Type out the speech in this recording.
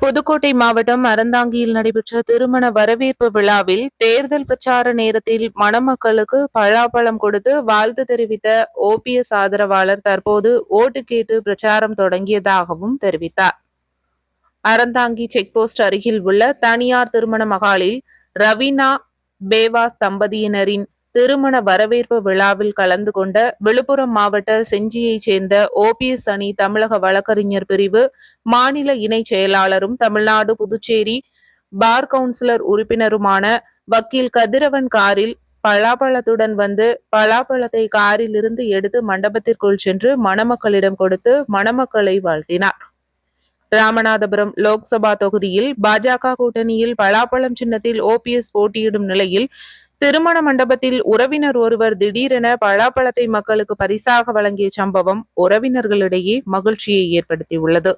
புதுக்கோட்டை மாவட்டம் அறந்தாங்கியில் நடைபெற்ற திருமண வரவேற்பு விழாவில் தேர்தல் பிரச்சார நேரத்தில் மணமக்களுக்கு பலாப்பழம் கொடுத்து வாழ்த்து தெரிவித்த ஓபிஎஸ் ஆதரவாளர் தற்போது ஓட்டு கேட்டு பிரச்சாரம் தொடங்கியதாகவும் தெரிவித்தார். அறந்தாங்கி செக்போஸ்ட் அருகில் உள்ள தனியார் திருமண மகாலில் ரவீனா பேவாஸ் தம்பதியினரின் திருமண வரவேற்பு விழாவில் கலந்து கொண்ட விழுப்புரம் மாவட்ட செஞ்சியைச் சேர்ந்த ஓபிஎஸ் அணி தமிழக வழக்கறிஞர் பிரிவு மாநில இணை செயலாளரும் தமிழ்நாடு புதுச்சேரி பார் கவுன்சிலர் உறுப்பினருமான வக்கீல் கதிரவன் காரில் பலாப்பழத்துடன் வந்து பலாப்பழத்தை காரில் இருந்து எடுத்து மண்டபத்திற்குள் சென்று மணமக்களிடம் கொடுத்து மணமக்களை வாழ்த்தினார். ராமநாதபுரம் லோக்சபா தொகுதியில் பாஜக கூட்டணியில் பலாப்பழம் சின்னத்தில் ஓபிஎஸ் போட்டியிடும் நிலையில் திருமண மண்டபத்தில் உறவினர் ஒருவர் திடீரென பலாப்பழத்தை மக்களுக்கு பரிசாக வழங்கிய சம்பவம் உறவினர்களிடையே மகிழ்ச்சியை ஏற்படுத்தியுள்ளது.